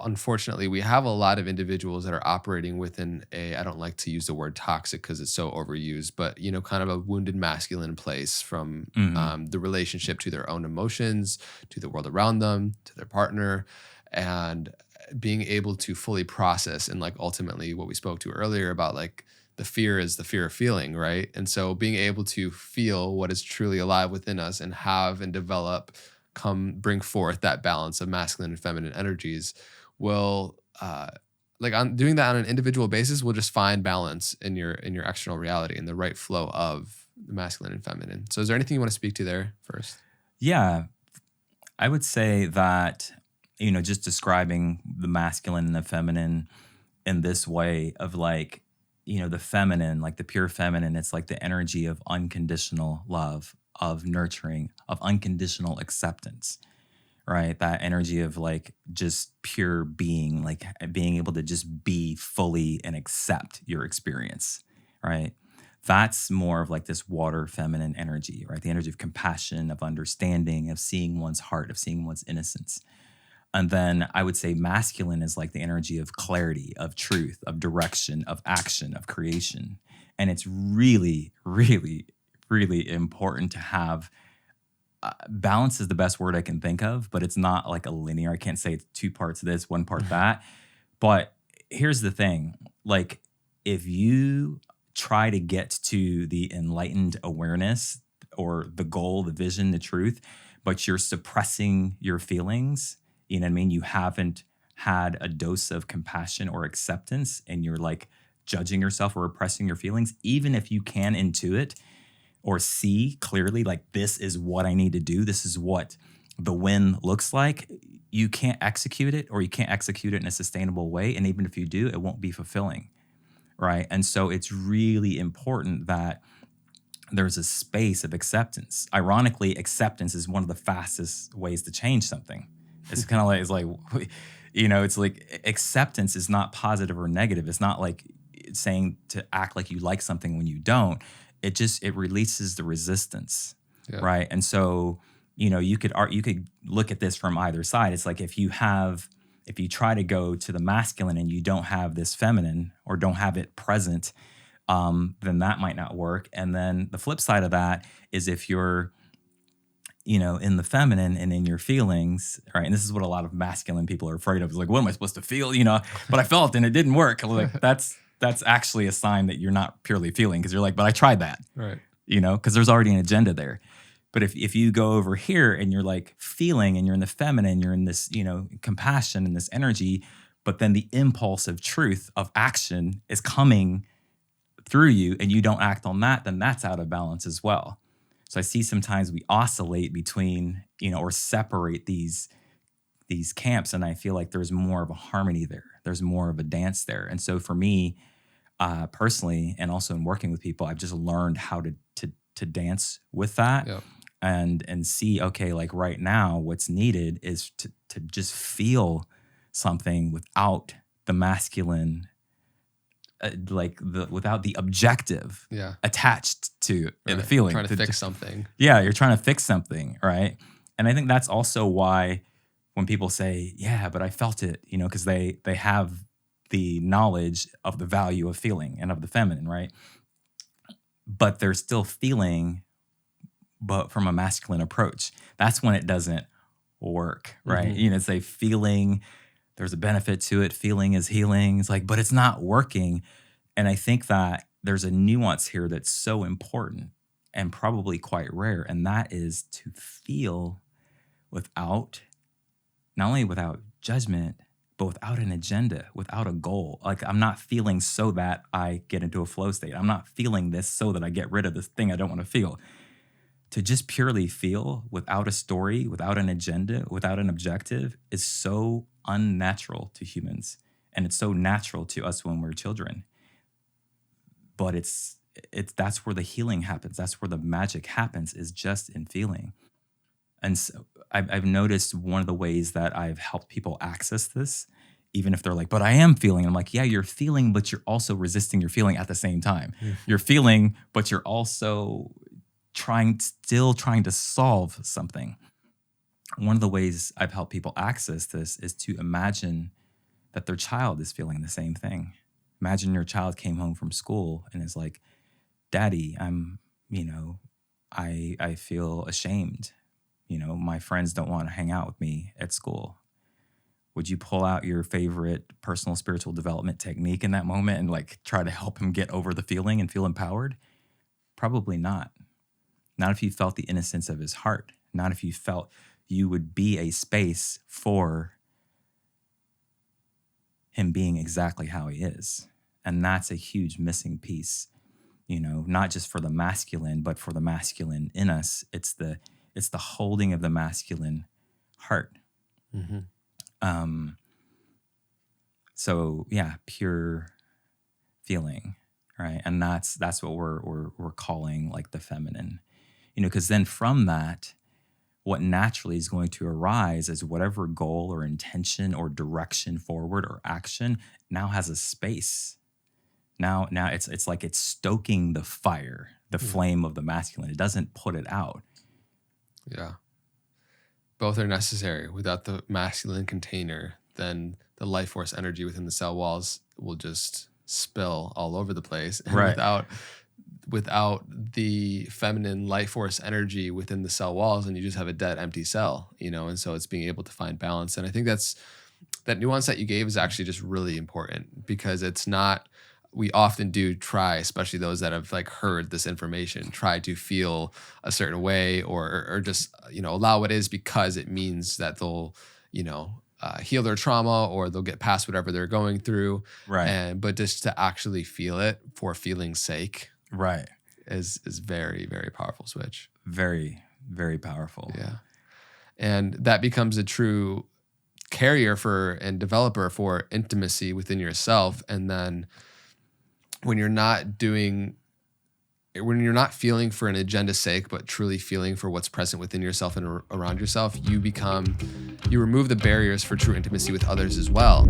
unfortunately, we have a lot of individuals that are operating within I don't like to use the word toxic because it's so overused, but, kind of a wounded masculine place from Hmm. the relationship to their own emotions, to the world around them, to their partner, and being able to fully process and like ultimately what we spoke to earlier about like the fear is the fear of feeling, right? And so being able to feel what is truly alive within us and have and develop, bring forth that balance of masculine and feminine energies will like on doing that on an individual basis will just find balance in your external reality and the right flow of the masculine and feminine. So is there anything you want to speak to there first? Yeah, I would say that, just describing the masculine and the feminine in this way of like, the feminine, like the pure feminine, it's like the energy of unconditional love, of nurturing, of unconditional acceptance, right? That energy of like just pure being, like being able to just be fully and accept your experience, right? That's more of like this water feminine energy, right? The energy of compassion, of understanding, of seeing one's heart, of seeing one's innocence. And then I would say masculine is like the energy of clarity, of truth, of direction, of action, of creation. And it's really, really, really important to have balance is the best word I can think of, but it's not like a linear. I can't say it's two parts this, one part that. But here's the thing, like if you try to get to the enlightened awareness or the goal, the vision, the truth, but you're suppressing your feelings, you know what I mean? You haven't had a dose of compassion or acceptance and you're like judging yourself or repressing your feelings, even if you can intuit or see clearly, like, this is what I need to do, this is what the win looks like, you can't execute it or you can't execute it in a sustainable way. And even if you do, it won't be fulfilling, right? And so it's really important that there's a space of acceptance. Ironically, acceptance is one of the fastest ways to change something. It's kind of like, it's like acceptance is not positive or negative. It's not like saying to act like you like something when you don't. It releases the resistance, Yeah. right? And so, you could look at this from either side. It's like if you try to go to the masculine and you don't have this feminine or don't have it present, then that might not work. And then the flip side of that is if you're, in the feminine and in your feelings, right? And this is what a lot of masculine people are afraid of. Is like, what am I supposed to feel? But I felt and it didn't work. Like that's actually a sign that you're not purely feeling because you're like, but I tried that, Right. Because there's already an agenda there. But if you go over here and you're like feeling and you're in the feminine, you're in this, compassion and this energy, but then the impulse of truth, of action is coming through you and you don't act on that, then that's out of balance as well. So I see sometimes we oscillate between, or separate these camps, and I feel like there's more of a harmony there. There's more of a dance there. And so for me, personally, and also in working with people, I've just learned how to dance with that. Yep. And see, okay, like right now, what's needed is to just feel something without the masculine, without the objective attached to the feeling. Trying to fix something. Yeah, you're trying to fix something, right? And I think that's also why when people say, yeah, but I felt it, because they have the knowledge of the value of feeling and of the feminine, right? But they're still feeling, but from a masculine approach. That's when it doesn't work, right? Mm-hmm. It's a feeling, there's a benefit to it. Feeling is healing. It's like, but it's not working. And I think that there's a nuance here that's so important and probably quite rare. And that is to feel without, not only without judgment, but without an agenda, without a goal. Like I'm not feeling so that I get into a flow state. I'm not feeling this so that I get rid of this thing I don't want to feel. To just purely feel without a story, without an agenda, without an objective is so unnatural to humans. And it's so natural to us when we're children. But it's that's where the healing happens. That's where the magic happens, is just in feeling. And so I've noticed one of the ways that I've helped people access this, even if they're like, but I am feeling. I'm like, yeah, you're feeling, but you're also resisting your feeling at the same time. You're feeling, but you're also still trying to solve something. One of the ways I've helped people access this is to imagine that their child is feeling the same thing. Imagine your child came home from school and is like, Daddy, I feel ashamed. My friends don't want to hang out with me at school. Would you pull out your favorite personal spiritual development technique in that moment and like try to help him get over the feeling and feel empowered? Probably not. Not if you felt the innocence of his heart. Not if you felt you would be a space for him being exactly how he is. And that's a huge missing piece, not just for the masculine, but for the masculine in us. It's the holding of the masculine heart. Mm-hmm. So yeah, pure feeling, right? And that's what we're calling like the feminine, because then from that, what naturally is going to arise is whatever goal or intention or direction forward or action now has a space. Now it's like it's stoking the fire, the flame of the masculine. It doesn't put it out. Yeah. Both are necessary. Without the masculine container, then the life force energy within the cell walls will just spill all over the place. And right. without the feminine life force energy within the cell walls, and you just have a dead, empty cell, and so it's being able to find balance. And I think that nuance that you gave is actually just really important, because it's not, we often do try, especially those that have like heard this information, try to feel a certain way or just, allow what is, because it means that they'll, heal their trauma or they'll get past whatever they're going through. Right. But just to actually feel it for feeling's sake. Right. Is very, very powerful switch. Very, very powerful. Yeah. And that becomes a true carrier and developer for intimacy within yourself. And then when you're not feeling for an agenda's sake, but truly feeling for what's present within yourself and around yourself, you remove the barriers for true intimacy with others as well.